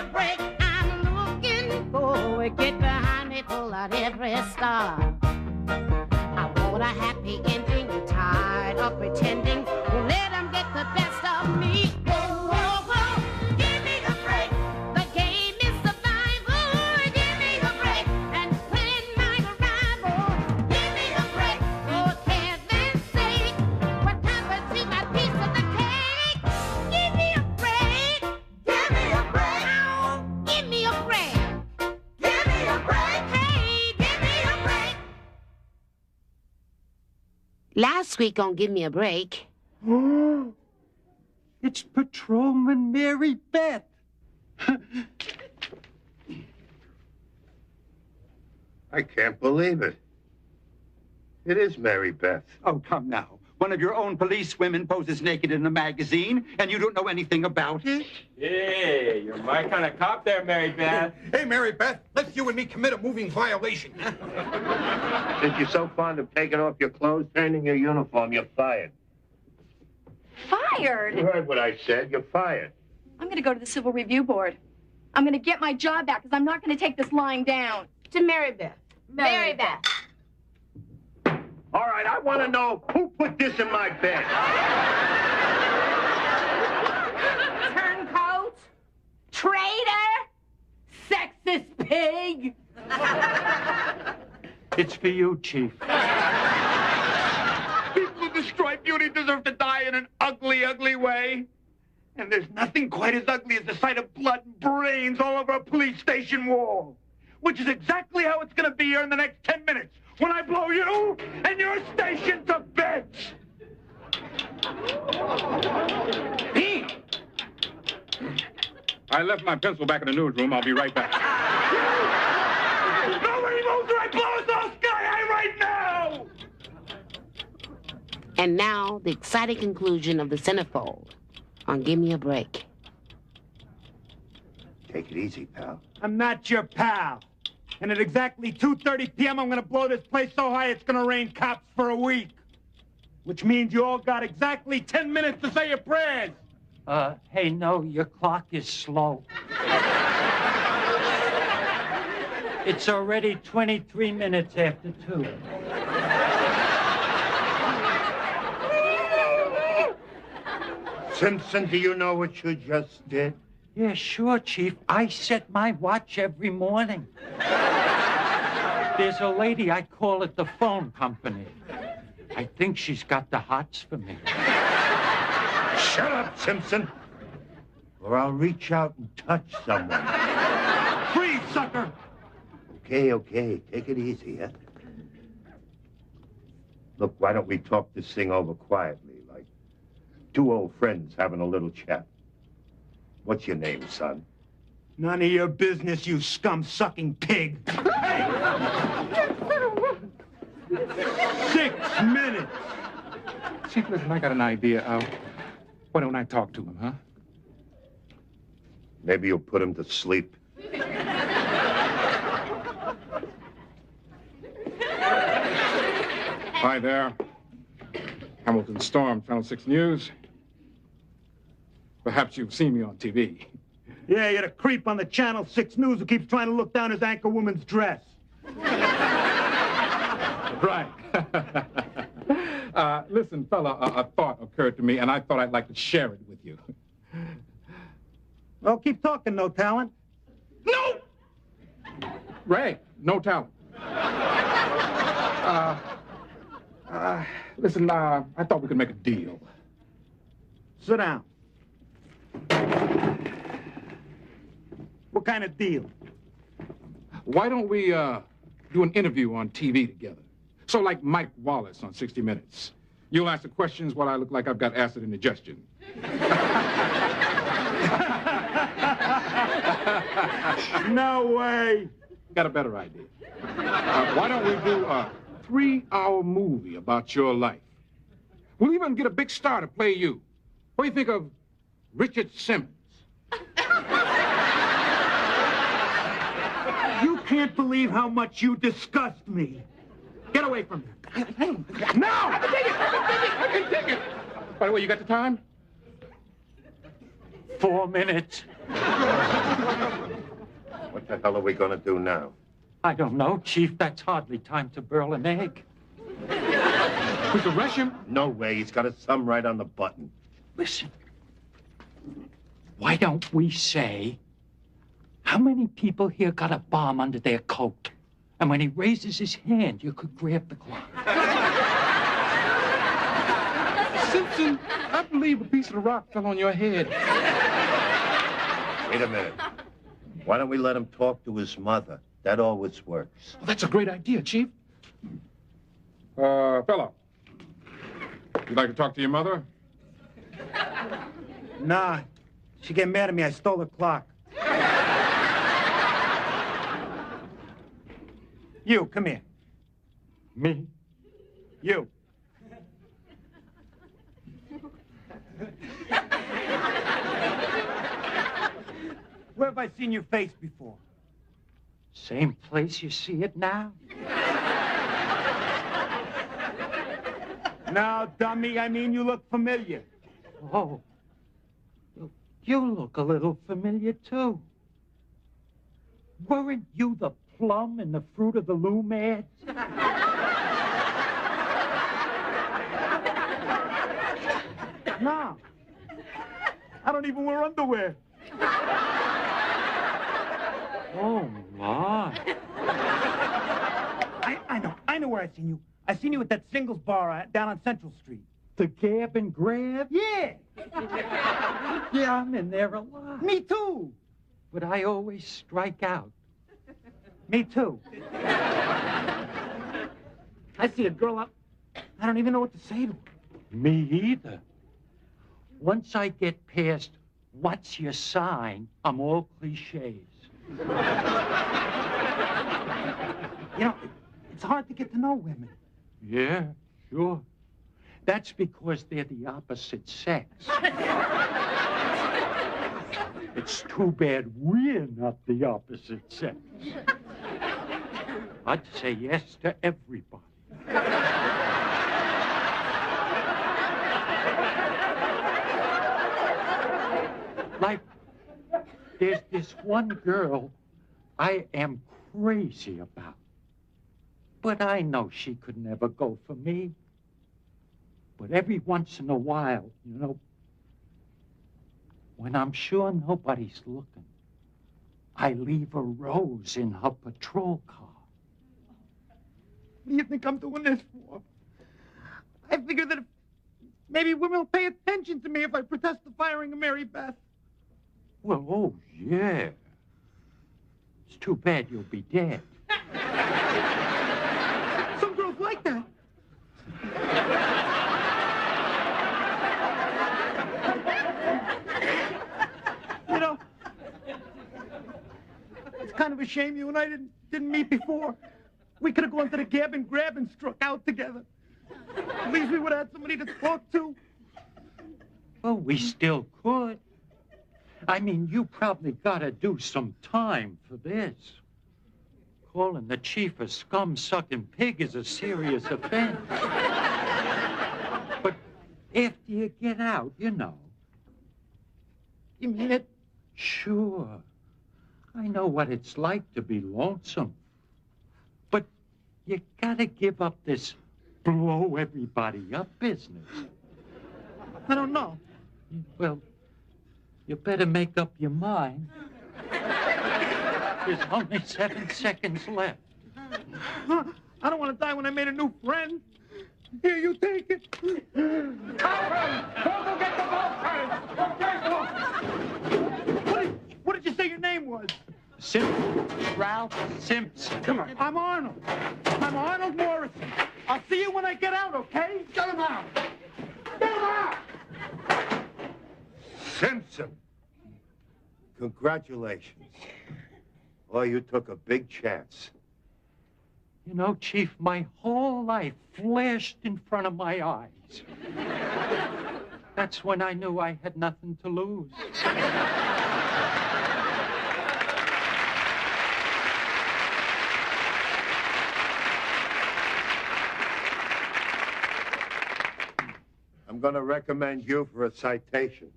a break. I'm looking forward. Get behind me, pull out every star. I want a happy ending. Tired of pretending. Well, let them get the best of me. Whoa, whoa, whoa. Give me a break. The game is survival. Give me a break. And plan my arrival. Give me a break. For heaven's sake. What happened to my piece of the cake? Give me a break. Give me a break. Oh, give me a break. Give me a break. Hey, give me a break. Last week on Give Me a Break. Oh, it's Patrolman Mary Beth. I can't believe it. It is Mary Beth. Oh, come now. One of your own police women poses naked in a magazine, and you don't know anything about it? Yeah, you're my kind of cop there, Mary Beth. Hey, Mary Beth, let's you and me commit a moving violation. Since you're so fond of taking off your clothes, turning your uniform, you're fired. Fired? You heard what I said. You're fired. I'm going to go to the Civil Review Board. I'm going to get my job back because I'm not going to take this lying down. To Mary Beth. Mary Beth. All right, I want to know who put this in my bed. Turncoat. Traitor. Sexist pig. It's for you, Chief. People who destroy beauty deserve to die in an ugly, ugly way. And there's nothing quite as ugly as the sight of blood and brains all over a police station wall. Which is exactly how it's going to be here in the next 10 minutes. When I blow you and your station to bits. I left my pencil back in the newsroom. I'll be right back. Nobody moves or I blow us all sky high right now! And now, the exciting conclusion of the Centerfold on Give Me a Break. Take it easy, pal. I'm not your pal. And at exactly 2:30 p.m., I'm going to blow this place so high it's going to rain cops for a week. Which means you all got exactly 10 minutes to say your prayers. Hey, no, your clock is slow. It's already 23 minutes after 2. Simpson, do you know what you just did? Yeah, sure, Chief. I set my watch every morning. There's a lady, I call it the phone company. I think she's got the hots for me. Shut up, Simpson, or I'll reach out and touch someone. Freeze, sucker! Okay, take it easy, huh? Look, why don't we talk this thing over quietly, like two old friends having a little chat. What's your name, son? None of your business, you scum-sucking pig. Hey! 6 minutes. Chief, listen, I got an idea. Why don't I talk to him, huh? Maybe you'll put him to sleep. Hi there. Hamilton Storm, Channel 6 News. Perhaps you've seen me on TV. Yeah, you're the creep on the Channel 6 News who keeps trying to look down his anchor woman's dress. Right. Listen, fella, a thought occurred to me, and I thought I'd like to share it with you. Well, keep talking, no talent. No! Ray, no talent. Listen, I thought we could make a deal. Sit down. What kind of deal? Why don't we do an interview on TV together? So like Mike Wallace on 60 Minutes. You'll answer questions while I look like I've got acid indigestion. No way. Got a better idea. Why don't we do a 3-hour movie about your life? We'll even get a big star to play you. What do you think of Richard Simmons? You can't believe how much you disgust me. Get away from me. No! I can take it. By the way, you got the time? 4 minutes. the hell are we gonna do now? I don't know, Chief. That's hardly time to boil an egg. We could rush him. No way. He's got his thumb right on the button. Listen. Why don't we say, how many people here got a bomb under their coat? And when he raises his hand, you could grab the clock. Simpson, I believe a piece of the rock fell on your head. Wait a minute. Why don't we let him talk to his mother? That always works. Well, that's a great idea, Chief. Fellow, you'd like to talk to your mother? Nah. She get mad at me. I stole her clock. You, come here. Me? You. Where have I seen your face before? Same place you see it now? No, dummy. I mean, you look familiar. Oh. You look a little familiar, too. Weren't you the plum in the Fruit of the Loom ads? No. I don't even wear underwear. Oh, my. I know where I seen you. I seen you at that singles bar down on Central Street. The Gab and Grab? Yeah. Yeah, I'm in there a lot. Me too. But I always strike out. Me too. I see a girl up. I don't even know what to say to her. Me either. Once I get past, what's your sign, I'm all cliches. You know, it's hard to get to know women. Yeah, sure. That's because they're the opposite sex. It's too bad we're not the opposite sex. I'd say yes to everybody. Like, there's this one girl I am crazy about. But I know she could never go for me. But every once in a while, you know, when I'm sure nobody's looking, I leave a rose in her patrol car. What do you think I'm doing this for? I figured that maybe women will pay attention to me if I protest the firing of Mary Beth. Well, oh, yeah. It's too bad you'll be dead. Some girls like that. You know, it's kind of a shame you and I didn't meet before. We could have gone to the Gab and Grab and struck out together. At least we would have had somebody to talk to. Well, we still could. I mean, you probably gotta do some time for this. Calling the chief a scum-sucking pig is a serious offense. But after you get out, you know. You mean it? Sure. I know what it's like to be lonesome. But you gotta give up this blow everybody up business. I don't know. Well, you better make up your mind. There's only 7 seconds left. I don't want to die when I made a new friend. Here, you take it. Alfred! Go get the ball! What did you say your name was? Ralph Simpson. Come on. I'm Arnold. I'm Arnold Morrison. I'll see you when I get out, okay? Get him out. Get him out! Simpson! Congratulations. Oh, you took a big chance. You know, Chief, my whole life flashed in front of my eyes. That's when I knew I had nothing to lose. I'm going to recommend you for a citation.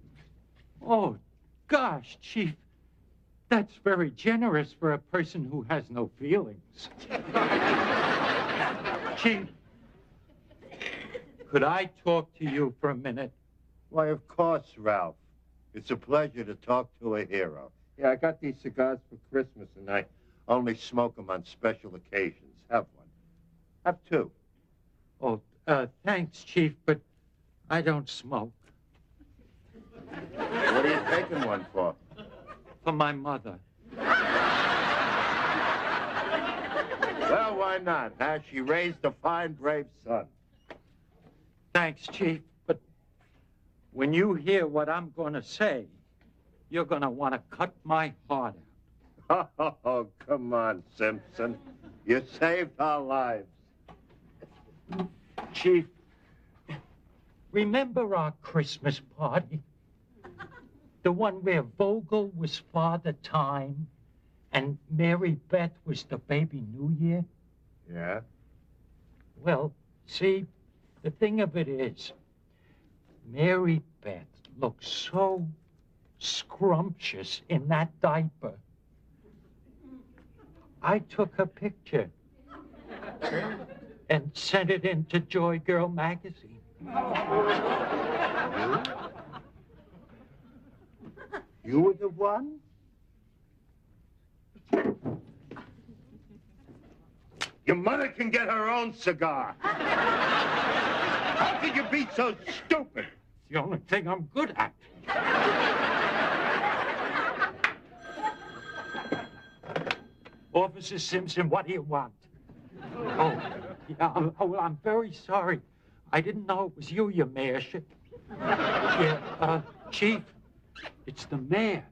Oh, gosh, Chief. That's very generous for a person who has no feelings. Chief, could I talk to you for a minute? Why, of course, Ralph. It's a pleasure to talk to a hero. Yeah, I got these cigars for Christmas, and I only smoke them on special occasions. Have one. Have two. Oh, thanks, Chief, but I don't smoke. What are you taking one for? For my mother. Well, why not? Huh? She raised a fine, brave son. Thanks, Chief, but when you hear what I'm going to say, you're going to want to cut my heart out. Oh, come on, Simpson. You saved our lives. Chief, remember our Christmas party? The one where Vogel was Father Time and Mary Beth was the baby New Year? Yeah? Well, see, the thing of it is, Mary Beth looked so scrumptious in that diaper. I took her picture and sent it into Joy Girl magazine. You were the one? Your mother can get her own cigar. How could you be so stupid? It's the only thing I'm good at. Officer Simpson, what do you want? Oh, yeah, well, I'm very sorry. I didn't know it was you, your mayorship. Yeah, Chief, it's the mayor.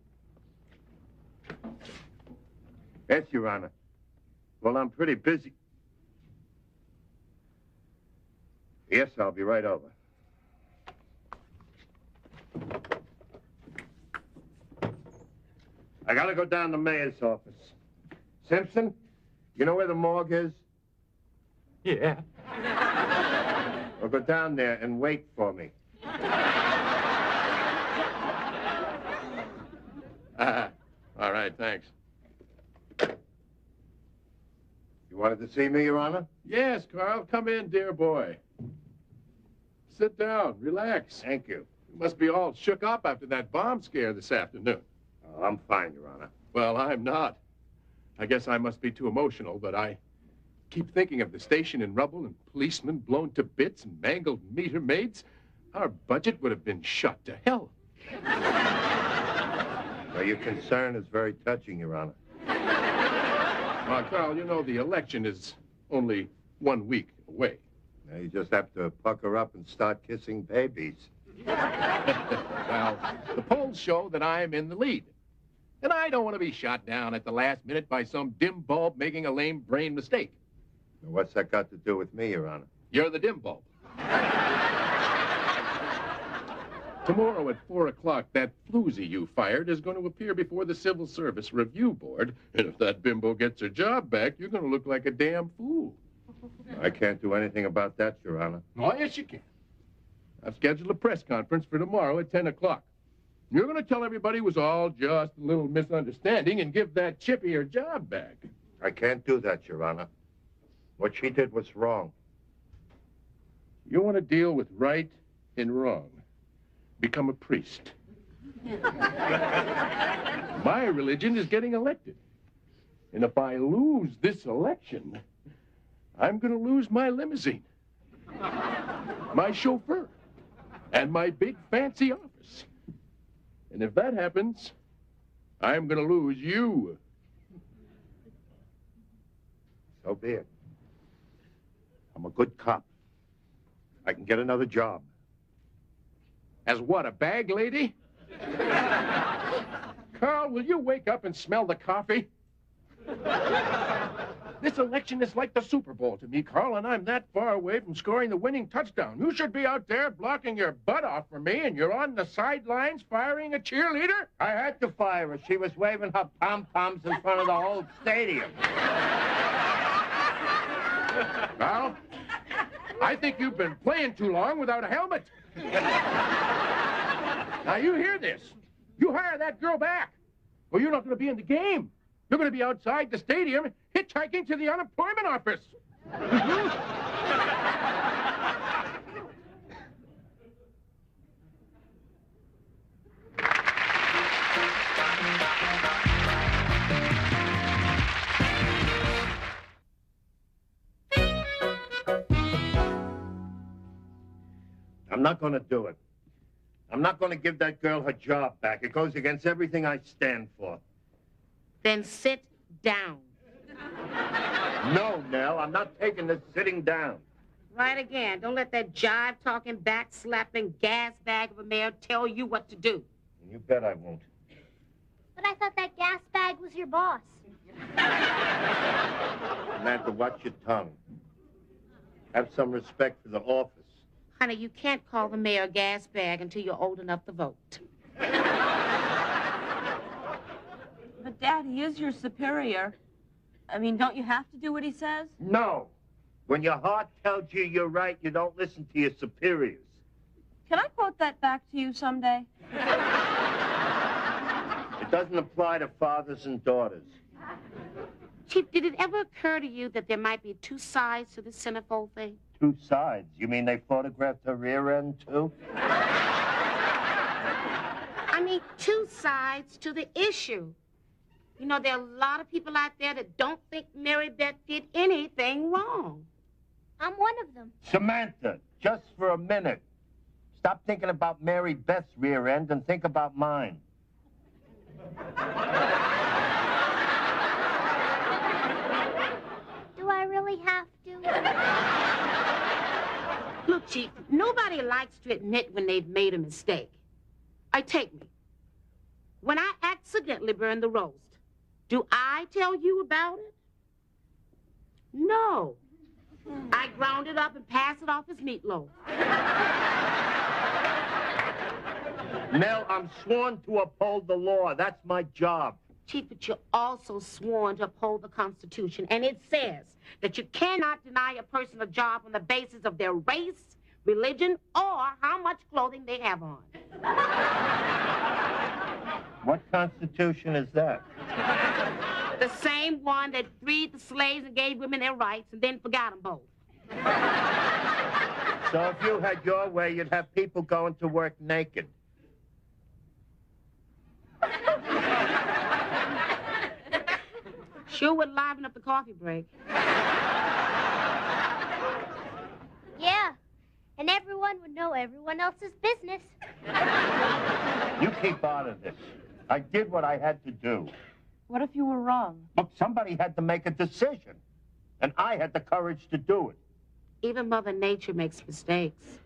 Yes, Your Honor. Well, I'm pretty busy. Yes, I'll be right over. I gotta go down to the mayor's office. Simpson, you know where the morgue is? Yeah. Well, go down there and wait for me. All right, thanks. You wanted to see me, Your Honor? Yes, Carl, come in, dear boy. Sit down, relax. Thank you. You must be all shook up after that bomb scare this afternoon. Oh, I'm fine, Your Honor. Well, I'm not. I guess I must be too emotional, but I keep thinking of the station in rubble and policemen blown to bits and mangled meter maids. Our budget would have been shot to hell. Well, your concern is very touching, Your Honor. Well, Carl, you know the election is only 1 week away. Now, you just have to pucker up and start kissing babies. Well, the polls show that I'm in the lead. And I don't want to be shot down at the last minute by some dim bulb making a lame brain mistake. Now, what's that got to do with me, Your Honor? You're the dim bulb. Tomorrow at 4 o'clock, that floozy you fired is going to appear before the Civil Service Review Board. And if that bimbo gets her job back, you're going to look like a damn fool. I can't do anything about that, Your Honor. Oh, yes, you can. I've scheduled a press conference for tomorrow at 10 o'clock. You're going to tell everybody it was all just a little misunderstanding and give that chippy her job back. I can't do that, Your Honor. What she did was wrong. You want to deal with right and wrong. Become a priest. My religion is getting elected. And if I lose this election, I'm going to lose my limousine, my chauffeur, and my big fancy office. And if that happens, I'm going to lose you. So be it. I'm a good cop. I can get another job. As what, a bag lady? Carl, will you wake up and smell the coffee? This election is like the Super Bowl to me, Carl, and I'm that far away from scoring the winning touchdown. You should be out there blocking your butt off for me, and you're on the sidelines firing a cheerleader? I had to fire her. She was waving her pom-poms in front of the whole stadium. Carl, I think you've been playing too long without a helmet. Now, you hear this. You hire that girl back. Well, you're not going to be in the game. You're going to be outside the stadium hitchhiking to the unemployment office. I'm not going to do it. I'm not going to give that girl her job back. It goes against everything I stand for. Then sit down. No, Nell, I'm not taking this sitting down. Right again. Don't let that jive-talking, back-slapping gas bag of a mayor tell you what to do. You bet I won't. But I thought that gas bag was your boss. Samantha, watch your tongue. Have some respect for the office. Honey, you can't call the mayor a gas bag until you're old enough to vote. But, Dad, he is your superior. I mean, don't you have to do what he says? No. When your heart tells you you're right, you don't listen to your superiors. Can I quote that back to you someday? It doesn't apply to fathers and daughters. Chief, did it ever occur to you that there might be two sides to the centerfold thing? Two sides? You mean they photographed her rear end, too? I mean, two sides to the issue. You know, there are a lot of people out there that don't think Mary Beth did anything wrong. I'm one of them. Samantha, just for a minute. Stop thinking about Mary Beth's rear end and think about mine. Do I really have to? Look, Chief, nobody likes to admit when they've made a mistake. Take me. When I accidentally burned the roast, do I tell you about it? No. I ground it up and passed it off as meatloaf. Nell, I'm sworn to uphold the law. That's my job. Chief, but you're also sworn to uphold the Constitution, and it says that you cannot deny a person a job on the basis of their race, religion, or how much clothing they have on. What Constitution is that? The same one that freed the slaves and gave women their rights and then forgot them both. So if you had your way, you'd have people going to work naked. Sure would liven up the coffee break. Yeah, and everyone would know everyone else's business. You keep out of this. I did what I had to do. What if you were wrong? Look, somebody had to make a decision, and I had the courage to do it. Even Mother Nature makes mistakes.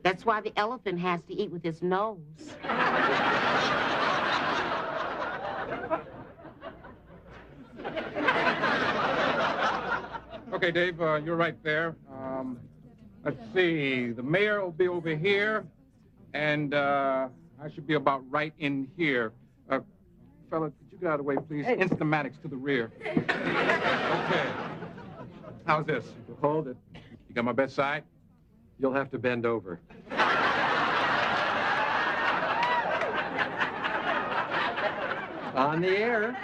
That's why the elephant has to eat with his nose. Okay, Dave, you're right there. Let's see. The mayor will be over here, and I should be about right in here. Fella, could you get out of the way, please? Hey. Instamatics to the rear. Okay. How's this? Hold it. You got my best side? You'll have to bend over. On the air.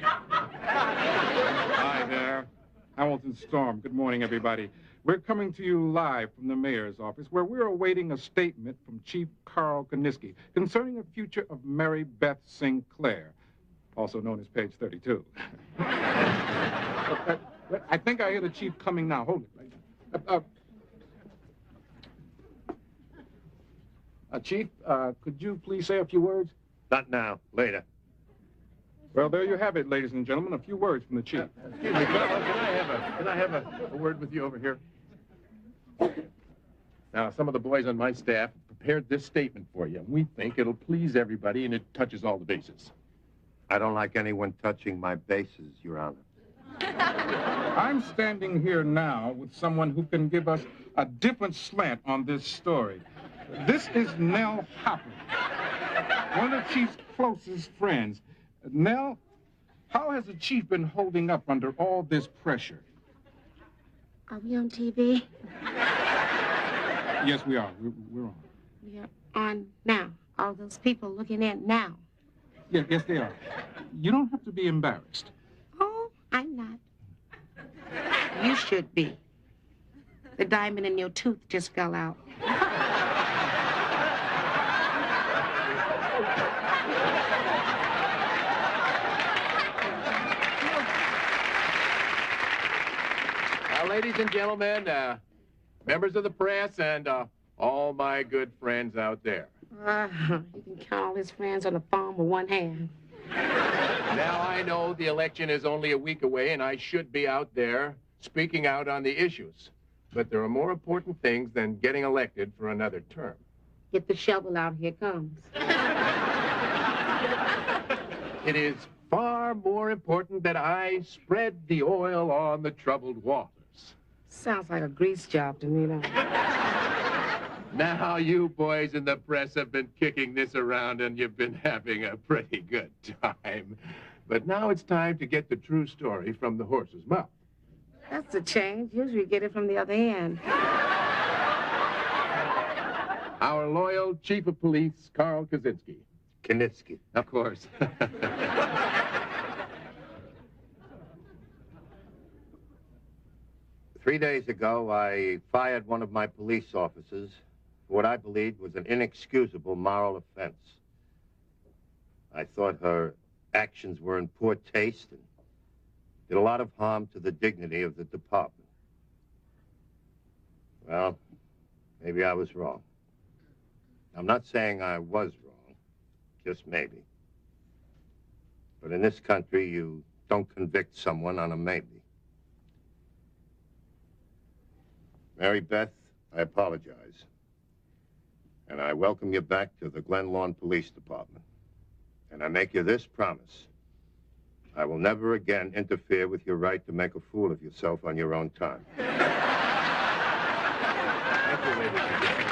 Hi there. Hamilton Storm. Good morning, everybody. We're coming to you live from the mayor's office, where we're awaiting a statement from Chief Carl Koniski concerning the future of Mary Beth Sinclair, also known as Page 32. I think I hear the chief coming now. Hold it. Chief, could you please say a few words? Not now. Later. Well, there you have it, ladies and gentlemen. A few words from the chief. Excuse me, can I have a word with you over here? Now, some of the boys on my staff prepared this statement for you. We think it'll please everybody, and it touches all the bases. I don't like anyone touching my bases, Your Honor. I'm standing here now with someone who can give us a different slant on this story. This is Nell Hopper, one of the chief's closest friends. Nell, how has the chief been holding up under all this pressure? Are we on TV? Yes, we are. We're on. We're on now. All those people looking in now. Yes, they are. You don't have to be embarrassed. Oh, I'm not. You should be. The diamond in your tooth just fell out. Ladies and gentlemen, members of the press, and all my good friends out there. You can count all his friends on the palm of one hand. Now, I know the election is only a week away, and I should be out there speaking out on the issues. But there are more important things than getting elected for another term. Get the shovel out, here it comes. It is far more important that I spread the oil on the troubled waters. Sounds like a grease job to me, though. Now, you boys in the press have been kicking this around, and you've been having a pretty good time. But now it's time to get the true story from the horse's mouth. That's a change. Usually you get it from the other end. Our loyal chief of police, Carl Kaczynski. Knitsky. Of course. 3 days ago, I fired one of my police officers for what I believed was an inexcusable moral offense. I thought her actions were in poor taste and did a lot of harm to the dignity of the department. Well, maybe I was wrong. I'm not saying I was wrong, just maybe. But in this country, you don't convict someone on a maybe. Mary Beth, I apologize. And I welcome you back to the Glen Lawn Police Department. And I make you this promise. I will never again interfere with your right to make a fool of yourself on your own time. Thank you, ladies and gentlemen.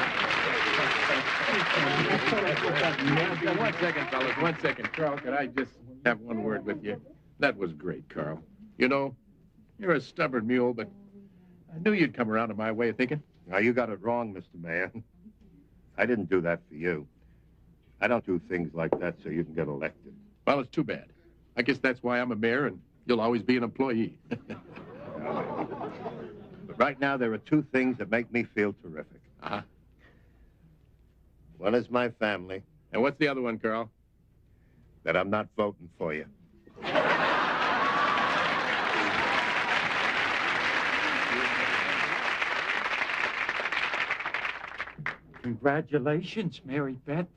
1 second, fellas, 1 second. Carl, could I just have one word with you? That was great, Carl. You know, you're a stubborn mule, but I knew you'd come around to my way of thinking. Now, you got it wrong, Mr. Mayor. I didn't do that for you. I don't do things like that so you can get elected. Well, it's too bad. I guess that's why I'm a mayor, and you'll always be an employee. But right now, there are 2 things that make me feel terrific. Uh-huh. One is my family. And what's the other one, Carl? That I'm not voting for you. Congratulations, Mary Beth.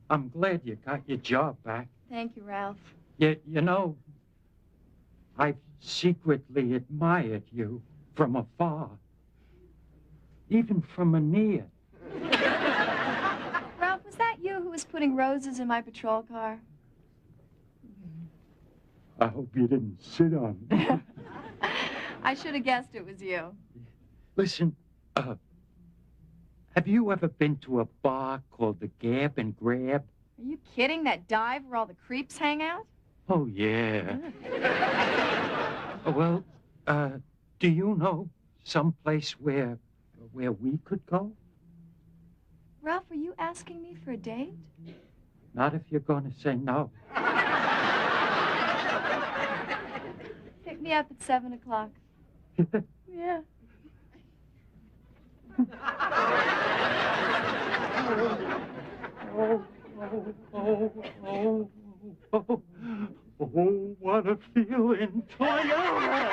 I'm glad you got your job back. Thank you, Ralph. You know, I've secretly admired you from afar, even from a near. Ralph, was that you who was putting roses in my patrol car? I hope you didn't sit on me. I should have guessed it was you. Listen, have you ever been to a bar called the Gab and Grab? Are you kidding? That dive where all the creeps hang out? Oh, yeah. Well, do you know someplace where we could go? Ralph, are you asking me for a date? Not if you're going to say no. Pick me up at 7 o'clock. Yeah. Oh, what a feeling. Toyota!